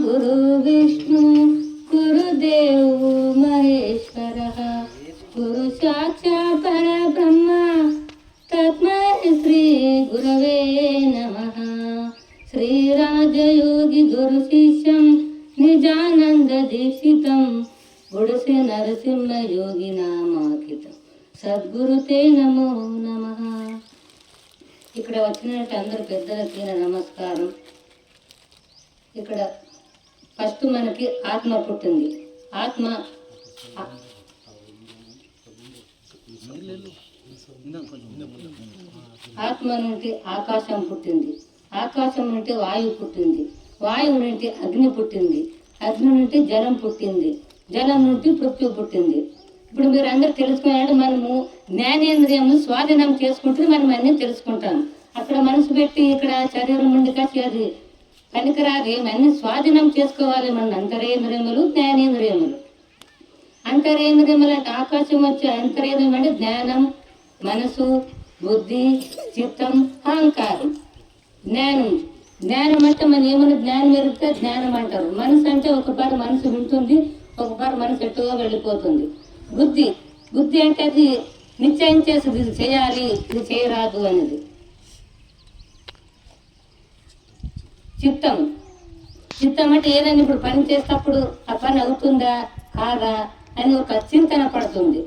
गुरु विष्णु गुरुदेवो महेश्वरः गुरु साक्षात् परब्रह्म तस्मै श्री गुरवे नमः। श्रीराजयोगी गुरु शिष्यं निजानंद दीक्षितं गुरुसे नरसिंह योगी नामांकितं సద్గురుతే నమో నమః। ఇక్కడ వచ్చినట్టు అందరు పెద్దలకి నమస్కారం। ఇక్కడ ఫస్ట్ మనకి ఆత్మ పుట్టింది। ఆత్మ నుండి ఆకాశం పుట్టింది, ఆకాశం నుండి వాయువు పుట్టింది, వాయువు నుండి అగ్ని పుట్టింది, అగ్ని నుండి జలం పుట్టింది, జలం నుండి పృథ్వీ పుట్టింది। ఇప్పుడు మీరు అందరూ తెలుసుకున్నాడు, మనము జ్ఞానేంద్రియము స్వాధీనం చేసుకుంటే మనం అన్నీ తెలుసుకుంటాం। అక్కడ మనసు పెట్టి ఇక్కడ శరీరం నుండి కాసి అది పనికిరాదు, అన్ని స్వాధీనం చేసుకోవాలి మన అంతరేంద్రియములు జ్ఞానేంద్రియములు। అంతరేంద్రియములు అంటే ఆకాశం వచ్చే అంతరేంద్రియం అంటే జ్ఞానం, మనసు, బుద్ధి, చిత్తం, అహంకారం। జ్ఞానం అంటే మన ఏమైనా జ్ఞానం ఎరిగితే జ్ఞానం అంటారు। మనసు అంటే ఒకపారి మనసు వింటుంది, ఒకపారి మనసు ఎట్టుగా వెళ్ళిపోతుంది। బుద్ధి అంటే అది నిశ్చయం చేస్తుంది, ఇది చేయాలి ఇది చేయరాదు అనేది। చిత్తం అంటే ఏదైనా ఇప్పుడు పని చేసేటప్పుడు ఆ పని అవుతుందా కాదా అని ఒక చింతన పడుతుంది।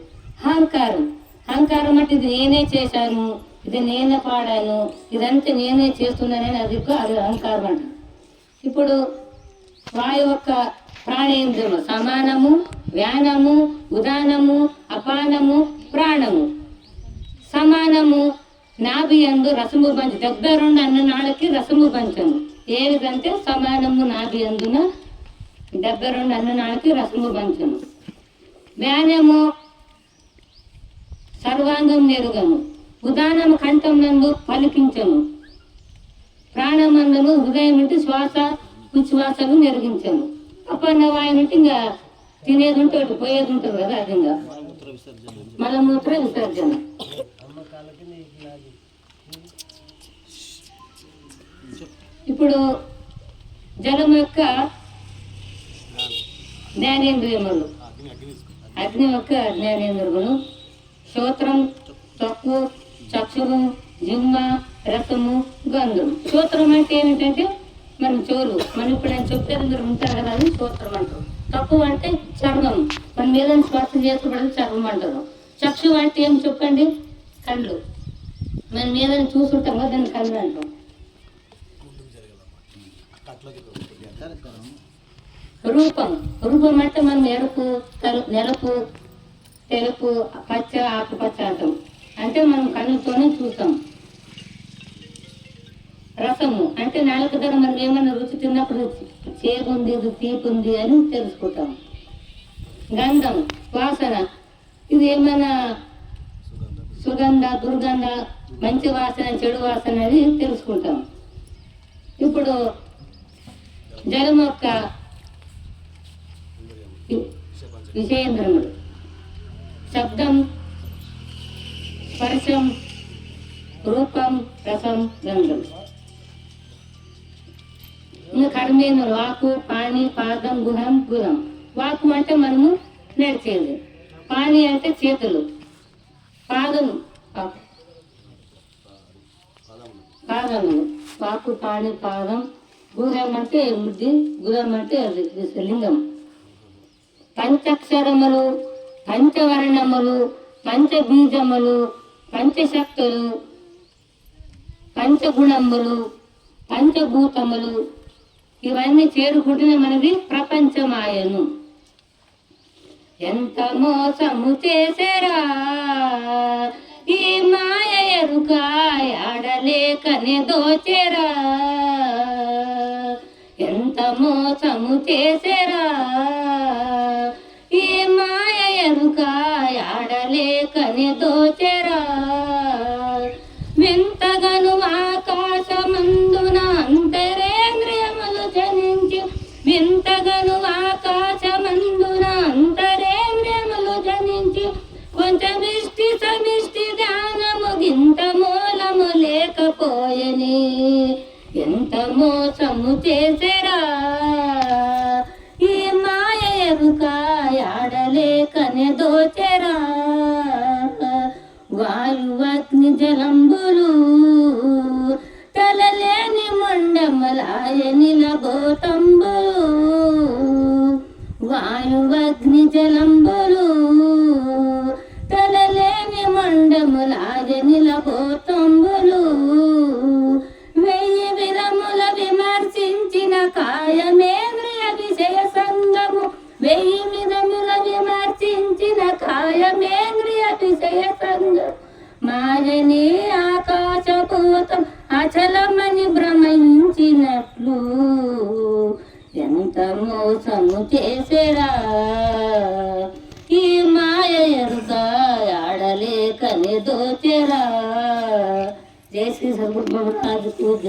అహంకారం అంటే ఇది నేనే చేశాను, ఇది నేనే పాడాను, ఇదంతా నేనే చేస్తున్నానని అది అహంకారం అంట। ఇప్పుడు వాయు యొక్క ప్రాణేంద్రియము సమానము, వ్యానము, ఉదానము, అపానము, ప్రాణము। సమానము నాభి యందు రసము పంచ 72 అన్ననాళ్ళకి రసము పంచము। ఏ విధంటే సమానము నాభి అందున 72 అన్ననాళ్ళకి రసము పంచము। వ్యానము సర్వాంగం నెరుగము, ఉదానము కంఠం నందు పలికించము, ప్రాణమందును హృదయం నుండి శ్వాస ఉచ్ఛ్వాసను నెరిగించము। అపన్న వాయు నుండి ఇంకా తినేది ఉంటే ఒకటి పోయేది ఉంటుంది కదా, అది ఇంకా మలమూత్ర విసర్జన। ఇప్పుడు జలం యొక్క జ్ఞానేంద్రియములు, అగ్ని యొక్క జ్ఞానేంద్రియములు శ్రోత్రం, త్వక్కు, చక్షువు, జిహ్వ, రసము, గంధం। శ్రోత్రం అంటే ఏమిటంటే మనం చెవులు, మనం ఇప్పుడు నేను చెప్తే అందరూ ఉంటారు కదా, అది శ్రోత్రం అంటారు। తక్కువ అంటే చర్మం, మనం ఏదైనా స్పర్శ చేసుకోవడానికి చర్మం అంటారు। చక్షువు అంటే ఏం చెప్పండి, కళ్ళు, మనం ఏదైనా చూసుంటాం కదా దాన్ని కళ్ళు అంటాం। రూపం అంటే మనం ఎరుపు, నెలపు, తెలుపు, పచ్చ, ఆకుపచ్చ అంటాం, అంటే మనం కళ్ళతోనే చూస్తాం। రసము అంటే నాలుగు ధర మనం ఏమైనా రుచి తిన్నప్పుడు చేదుంది, ఇది తీపుంది అని తెలుసుకుంటాం। గంధం వాసన, ఇది ఏమైనా సుగంధ, దుర్గంధ, మంచి వాసన, చెడు వాసన అది తెలుసుకుంటాం। ఇప్పుడు జలం యొక్క విషయేంద్రములు శబ్దం, స్పర్శం, రూపం, రసం, గంధం। ఇంకా కర్మేంద్రులు వాకు, పాణి, పాదం, గుహం, గురం। వాకు అంటే మనము నడిచేది, పాణి అంటే చేతులు, పాదము పాదములు, వాకు, పాణి, పాదం, గుహం అంటే బుద్ధి, గురం అంటే అది లింగం। పంచక్షరములు, పంచవర్ణములు, పంచబీజములు, పంచశక్తులు, పంచగుణములు, పంచభూతములు, ఇవన్నీ చేరుకుంటేనే మనది ప్రపంచమాయను। ఎంత మోసము చేసేరా ఈ మాయ ఎరుక, ఆడలేకనే దోచేరా, ఎంత మోసము చేసేరా ఈ మాయ ఎరుక, ఆడలేకనే దోచేరా। వింతగను ఆకాశమందున అంతరేంద్రియములు జనించి, వింతగను ఆకాశమందున అంతరేంద్రియములు జనించి, కొంచెమిష్టి సమిష్టి ధ్యానము గింత మూలము లేకపోయని, ఎంత మోసము చేసేరా దోచెరా వాయువగ్ని జలంబులు తలలేని మొండమలాయ నిలబోతంబులు వాయువగ్ని జలంబులు తలలేని మొండములాయ నిలబోతంబులు వెయ్యి విరముల విమర్శించిన కాయమేంద్రియ విషయ సంగము వెయ్యి విరముల విమర్శించిన కాయమేంద్రియ విషయ సంగం మాయని ఆకాశభూతం అచలమని భ్రమించినట్లు ఎంత మోసము చేసేరా ఈ మాయ ఎరుక ఆడలేకని దోచెరా. జై శ్రీ సద్గురు మహారాజుకు జై.